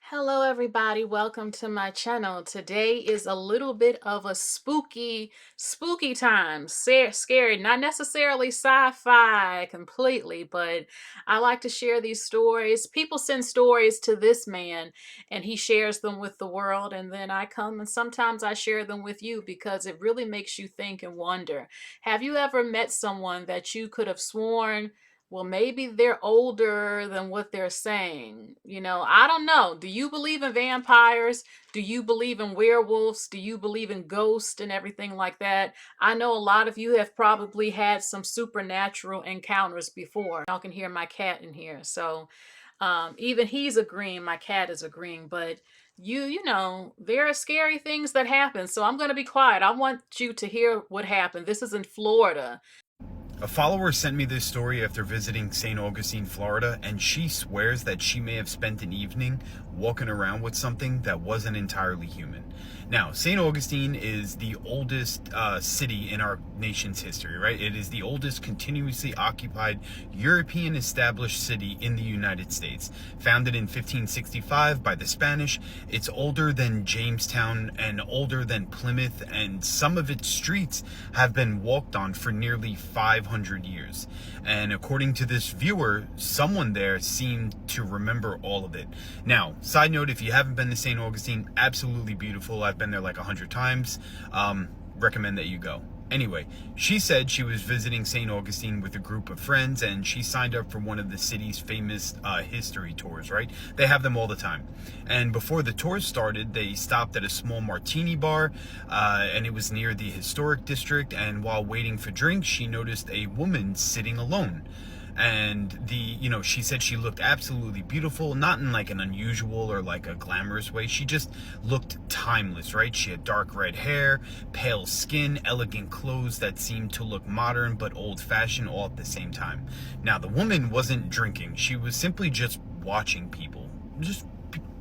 Hello, everybody. Welcome to my channel. Today is a little bit of a spooky time. Scary, not necessarily sci-fi completely, but I like to share these stories. People send stories to this man, and he shares them with the world. And then I come and sometimes I share them with you because it really makes you think and wonder. Have you ever met someone that you could have sworn, well, maybe they're older than what they're saying? I don't know. Do you believe in vampires? Do you believe in werewolves? Do you believe in ghosts and everything like that? I know a lot of you have probably had some supernatural encounters before. Y'all can hear my cat in here. So even he's agreeing, my cat is agreeing, but there are scary things that happen. So I'm going to be quiet. I want you to hear what happened. This is in Florida. A follower sent me this story after visiting St. Augustine, Florida, and she swears that she may have spent an evening walking around with something that wasn't entirely human. Now, St. Augustine is the oldest city in our nation's history, right? It is the oldest continuously occupied European established city in the United States. Founded in 1565 by the Spanish, it's older than Jamestown and older than Plymouth, and some of its streets have been walked on for nearly 500 years. And according to this viewer, someone there seemed to remember all of it. Now, side note, if you haven't been to St. Augustine, absolutely beautiful. I've been there like 100 times. Recommend that you go. Anyway, she said she was visiting St. Augustine with a group of friends, and she signed up for one of the city's famous history tours, right? They have them all the time. And before the tour started, they stopped at a small martini bar, and it was near the historic district. And while waiting for drinks, she noticed a woman sitting alone. And she said she looked absolutely beautiful, not in like an unusual or like a glamorous way. She just looked timeless, right? She had dark red hair, pale skin, elegant clothes that seemed to look modern but old-fashioned all at the same time. Now, the woman wasn't drinking. She was simply just watching people.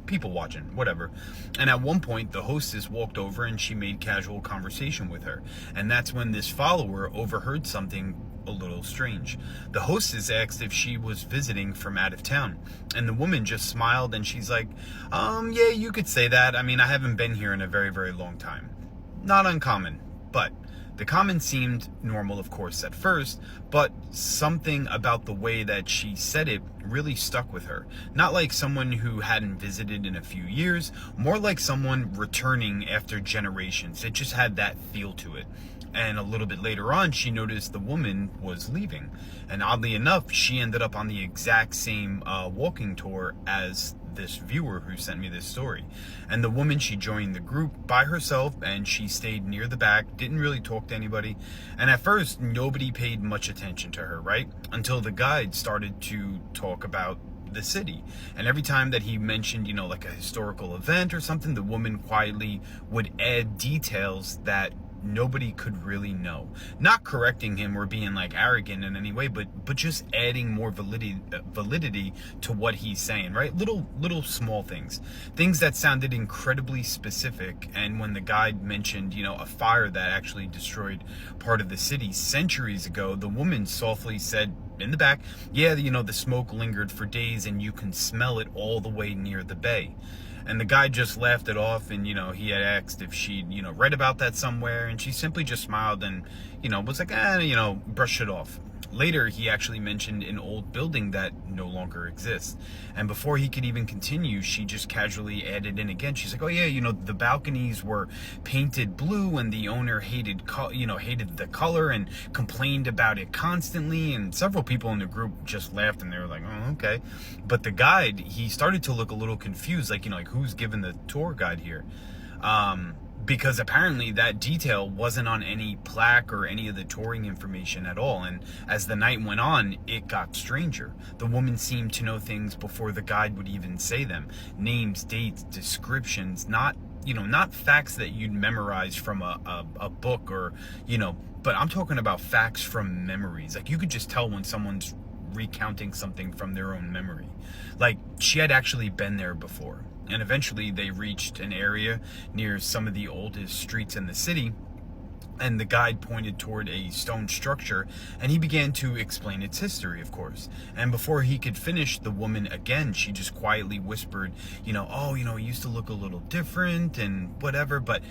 People watching, whatever. And at one point, the hostess walked over and she made casual conversation with her. And that's when this follower overheard something a little strange. The hostess asked if she was visiting from out of town, and the woman just smiled and she's like, yeah, you could say that. I mean, I haven't been here in a very, very long time. Not uncommon, but the comment seemed normal, of course, at first, but something about the way that she said it really stuck with her. Not like someone who hadn't visited in a few years, more like someone returning after generations. It just had that feel to it. And a little bit later on, she noticed the woman was leaving. And oddly enough, she ended up on the exact same walking tour as this viewer who sent me this story. And the woman, she joined the group by herself, and she stayed near the back, didn't really talk to anybody. And at first, nobody paid much attention to her, right? Until the guide started to talk about the city. And every time that he mentioned, like a historical event or something, the woman quietly would add details that nobody could really know. Not correcting him or being like arrogant in any way, but just adding more validity to what he's saying, right? Little small things that sounded incredibly specific. And when the guide mentioned, a fire that actually destroyed part of the city centuries ago, the woman softly said in the back, yeah, the smoke lingered for days and you can smell it all the way near the bay. And the guy just laughed it off, and, he had asked if she'd, read about that somewhere, and she simply just smiled and, was like, brush it off. Later, he actually mentioned an old building that no longer exists. And before he could even continue, she just casually added in again. She's like, oh yeah, the balconies were painted blue and the owner hated the color and complained about it constantly. And several people in the group just laughed and they were like, oh, okay. But the guide, he started to look a little confused, like who's giving the tour guide here? Because apparently that detail wasn't on any plaque or any of the touring information at all. And as the night went on, it got stranger. The woman seemed to know things before the guide would even say them. Names, dates, descriptions, not facts that you'd memorize from a book or, but I'm talking about facts from memories. Like, you could just tell when someone's recounting something from their own memory. Like, she had actually been there before. And eventually they reached an area near some of the oldest streets in the city. And the guide pointed toward a stone structure, and he began to explain its history, of course. And before he could finish, the woman again, she just quietly whispered, oh, it used to look a little different and whatever. But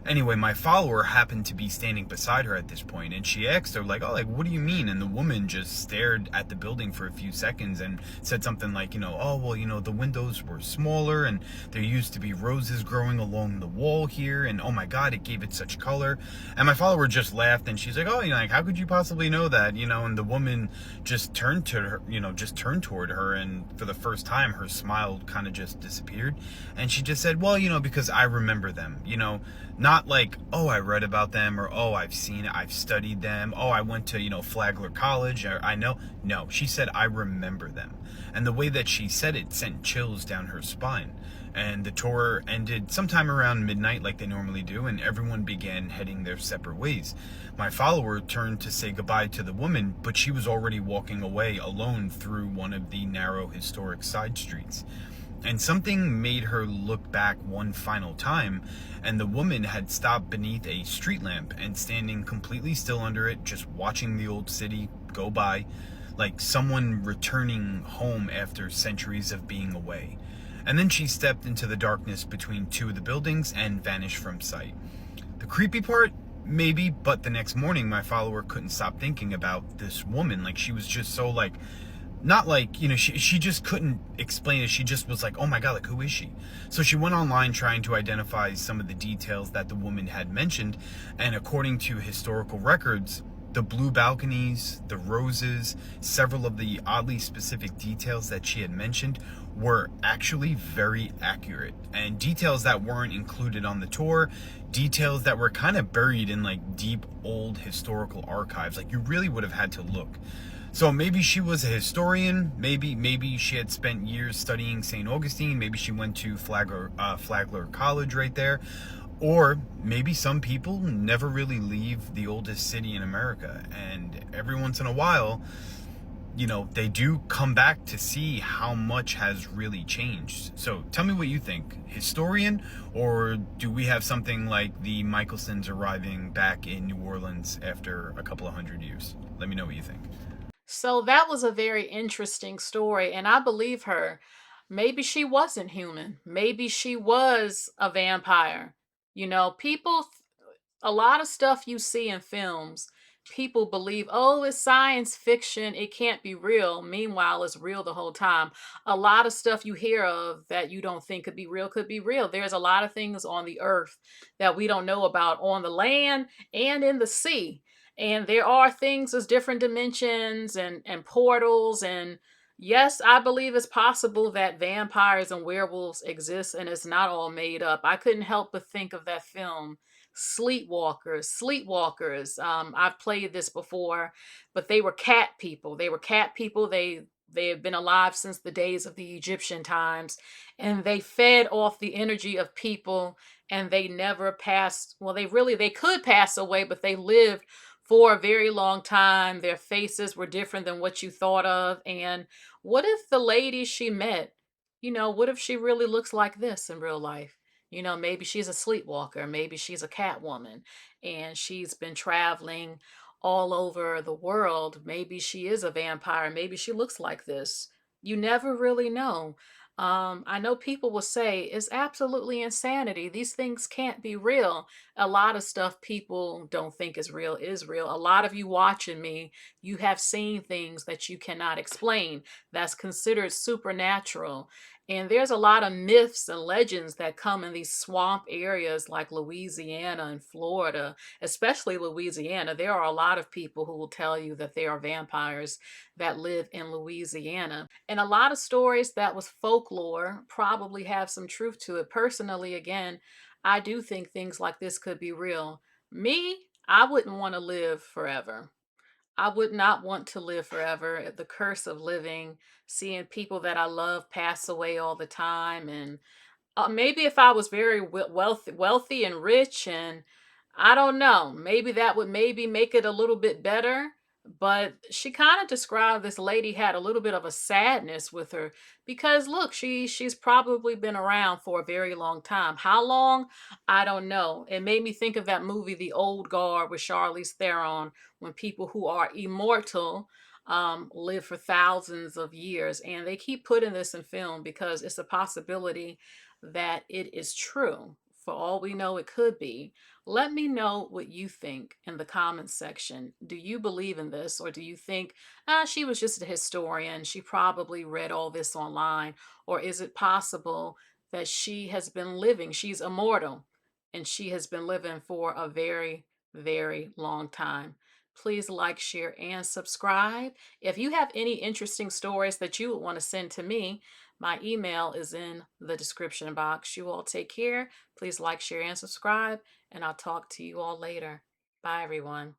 anyway, my follower happened to be standing beside her at this point, and she asked her, like, oh, like, what do you mean? And the woman just stared at the building for a few seconds and said something like, oh, well, the windows were smaller, and there used to be roses growing along the wall here, and oh my God, it gave it such color. And my follower just laughed, and she's like, oh, like, how could you possibly know that? And the woman just turned to her, just turned toward her, and for the first time, her smile kind of just disappeared. And she just said, well, because I remember them, not like, oh, I read about them, or oh, I've seen it, I've studied them, oh, I went to, Flagler College, or I know. No, she said, I remember them. And the way that she said it sent chills down her spine. And the tour ended sometime around midnight, like they normally do, and everyone began heading their separate ways. My follower turned to say goodbye to the woman, but she was already walking away alone through one of the narrow historic side streets. And something made her look back one final time, and the woman had stopped beneath a street lamp and standing completely still under it, just watching the old city go by, like someone returning home after centuries of being away. And then she stepped into the darkness between two of the buildings and vanished from sight. The creepy part? Maybe, but the next morning my follower couldn't stop thinking about this woman. Like, she was just so, like, not like, she just couldn't explain it. She just was like, oh my God, like, who is she? So she went online trying to identify some of the details that the woman had mentioned. And according to historical records, the blue balconies, the roses, several of the oddly specific details that she had mentioned were actually very accurate, and details that weren't included on the tour, details that were kind of buried in like deep old historical archives. Like, you really would have had to look. So maybe she was a historian. Maybe she had spent years studying St. Augustine. Maybe she went to Flagler College right there. Or maybe some people never really leave the oldest city in America, and every once in a while, they do come back to see how much has really changed. So tell me what you think. Historian, or do we have something like the Michelsons arriving back in New Orleans after a couple of hundred years? Let me know what you think. So that was a very interesting story, and I believe her. Maybe she wasn't human. Maybe she was a vampire. People, a lot of stuff you see in films, people believe, oh, it's science fiction, it can't be real. Meanwhile, it's real the whole time. A lot of stuff you hear of that you don't think could be real could be real. There's a lot of things on the earth that we don't know about on the land and in the sea. And there are things as different dimensions and portals. And yes, I believe it's possible that vampires and werewolves exist and it's not all made up. I couldn't help but think of that film Sleepwalkers. I've played this before, but they were cat people. They have been alive since the days of the Egyptian times, and they fed off the energy of people, and they never passed. Well, they could pass away, but they lived for a very long time. Their faces were different than what you thought of. And what if the lady she met, what if she really looks like this in real life? Maybe she's a sleepwalker, maybe she's a cat woman, and she's been traveling all over the world. Maybe she is a vampire, maybe she looks like this. You never really know. I know people will say it's absolutely insanity. These things can't be real. A lot of stuff people don't think is real is real. A lot of you watching me, you have seen things that you cannot explain. That's considered supernatural. And there's a lot of myths and legends that come in these swamp areas like Louisiana and Florida, especially Louisiana. There are a lot of people who will tell you that there are vampires that live in Louisiana. And a lot of stories that was folklore probably have some truth to it. Personally, again, I do think things like this could be real. Me, I wouldn't want to live forever. I would not want to live forever. The curse of living, seeing people that I love pass away all the time, and maybe if I was very wealthy and rich, and I don't know, maybe that would maybe make it a little bit better. But she kind of described this lady had a little bit of a sadness with her because look, she's probably been around for a very long time. How long? I don't know. It made me think of that movie The Old Guard with Charlize Theron, when people who are immortal live for thousands of years, and they keep putting this in film because it's a possibility that it is true. For all we know, it could be. Let me know what you think in the comments section. Do you believe in this, or do you think, she was just a historian? She probably read all this online. Or is it possible that she has been living? She's immortal and she has been living for a very, very long time. Please like, share, and subscribe. If you have any interesting stories that you would want to send to me, my email is in the description box. You all take care. Please like, share, and subscribe, and I'll talk to you all later. Bye, everyone.